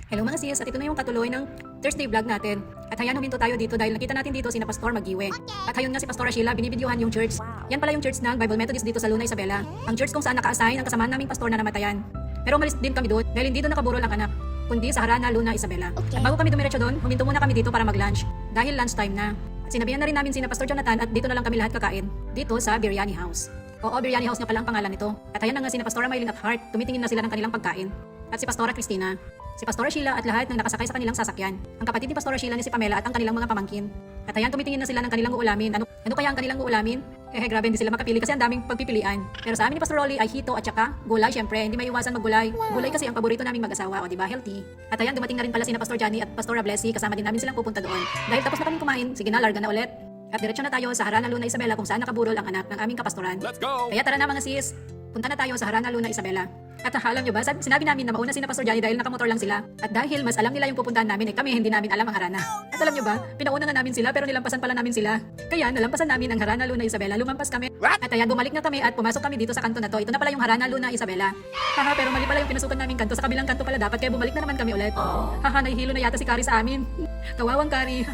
Hello mga sis, at ito na yung katuloy ng Thursday vlog natin. At hayan huminto tayo dito dahil nakita natin dito sina Pastor Magiwe. At hayon nga si Pastora Sheila, binibidyohan yung church. Yan pala yung church ng Bible Methodist dito sa Luna Isabela. Ang church kung saan naka-assign ang kasamahan naming pastor na namatayan. Pero umalis din kami doon dahil hindi doon nakaburol ang anak, kundi sa Harana, Luna Isabela. At bago kami dumiretso doon, huminto muna kami dito para mag-lunch dahil lunchtime na. At sinabihan na rin namin sina Pastor Jonathan at dito na lang kami lahat kakain dito sa Biryani House. Oo, Biryani House nga pala ang pangalan nito. At ayan na nga sina Pastora Maylin at Heart, tumitingin na sila ng kanilang pagkain. At si Pastora Christina, si Pastora Sheila at lahat ng nakasakay sa kanilang sasakyan. Ang kapatid ni Pastora Sheila ni si Pamela at ang kanilang mga pamangkin. At ayan, tumitingin na sila ng kanilang uulamin. Ano kaya ang kanilang uulamin? Grabe, hindi sila makapili kasi ang daming pagpipilian. Pero sa amin ni Pastor Rolly ay hito at saka gulay, syempre, hindi may iwasan maggulay. Gulay kasi ang paborito naming mag-asawa, o diba, healthy. At ayan, dumating na rin pala sina Pastor Johnny at Pastora Blessy, kasama din namin silang pupunta doon. Dahil tapos na kaming kumain, sige na, larga na ulit. At diretso na tayo sa Harana, Luna Isabela kung saan nakaburol ang anak ng aming kapastoran. Let's go! Kaya tara na mga sis, punta na tayo sa Harana, Luna Isabela. At alam nyo ba, sinabi namin na mauna sina Pastor Johnny dahil nakamotor lang sila. At dahil mas alam nila yung pupuntahan namin, kami hindi namin alam ang Harana. At alam nyo ba, pinauna nga namin sila pero nilampasan pala namin sila. Kaya nalampasan namin ang Harana, Luna Isabela, lumampas kami. What? At ayan, bumalik na kami at pumasok kami dito sa kanto na to. Ito na pala yung Harana, Luna Isabela. Haha, pero mali pala yung pinasukan namin kanto, sa kabilang kanto pala dapat, kaya bumalik na naman kami ulit. Haha, nahihilo na yata si Kari sa amin. Kawawang Kari.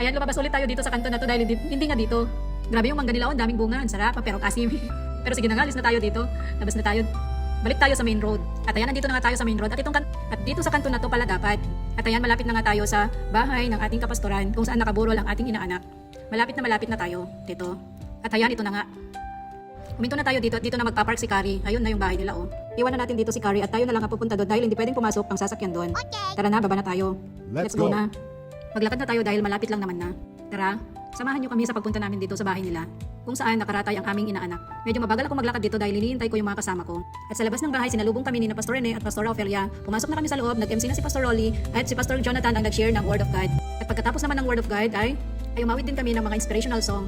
Ayan, lumabas ulit tayo dito sa kanto na to dahil hindi nga dito. Grabe yung mangga nila, ang daming bunga, ang sarap, pero asim. Pero sige na nga, alis na tayo dito. Labas na tayo. Balik tayo sa main road. At ayan, nandito na nga tayo sa main road. At dito sa kanto na to pala dapat. At ayan, malapit na nga tayo sa bahay ng ating kapastoran kung saan nakaburol ang ating inaanak. Malapit na tayo dito. At ayan, ito na nga. Huminto na tayo dito at dito na magpapark si Kari. Ayun na yung bahay nila, oh. Iwan na natin dito si Kari at tayo na lang ang pupunta doon dahil hindi pwedeng pumasok ang sasakyan doon. Tara na, baba na tayo. Let's go go. na. Maglakad na tayo dahil malapit lang naman na. Tara, samahan niyo kami sa pagpunta namin dito sa bahay nila kung saan nakaratay ang aming inaanak. Medyo mabagal ako maglakad dito dahil hinihintay ko yung mga kasama ko. At sa labas ng bahay, sinalubong kami ni na Pastor Rene at Pastor Ofelia. Pumasok na kami sa loob, nag-MC na si Pastor Rolly at si Pastor Jonathan ang nag-share ng Word of God. At pagkatapos naman ng Word of God ay umawit din kami ng mga inspirational song.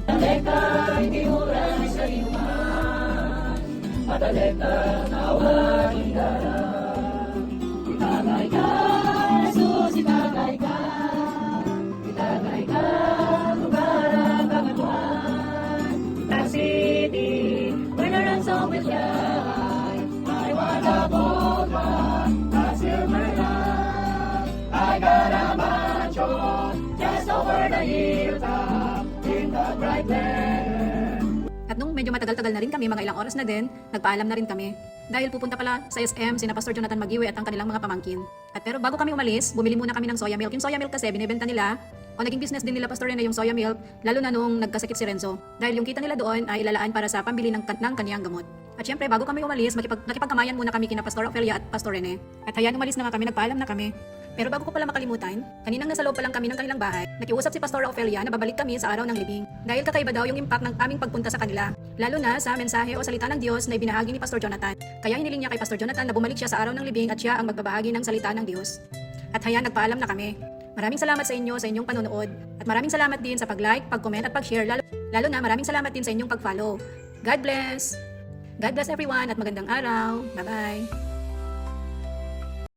At nung medyo matagal-tagal na rin kami, mga ilang oras na din, nagpaalam na rin kami. Dahil pupunta pala sa SM sina Pastor Jonathan Magiwe at ang kanilang mga pamangkin. At pero bago kami umalis, bumili muna kami ng soya milk. Yung soya milk kasi binibenta nila, o naging business din nila Pastor Rene yung soya milk, lalo na nung nagkasakit si Renzo. Dahil yung kita nila doon ay ilalaan para sa pambili ng kaniyang gamot. At syempre, bago kami umalis, nakipagkamayan muna kami kina Pastor Ofelia at Pastor Rene. At hayan, umalis na nga kami, nagpaalam na kami. Pero bago ko pala makalimutan, kaninang nasa loob pa lang kami ng kanilang bahay, nakiusap si Pastor Ofelia na babalik kami sa araw ng libing. Dahil kakaiba daw yung impact ng aming pagpunta sa kanila, lalo na sa mensahe o salita ng Diyos na ibinahagi ni Pastor Jonathan. Kaya hiniling niya kay Pastor Jonathan na bumalik siya sa araw ng libing at siya ang magbabahagi ng salita ng Diyos. At hayan, nagpaalam na kami. Maraming salamat sa inyo sa inyong panonood. At maraming salamat din sa pag-like, pag-comment at pag-share. Lalo na maraming salamat din sa inyong pag-follow. God bless! God bless everyone at magandang araw. Bye-bye!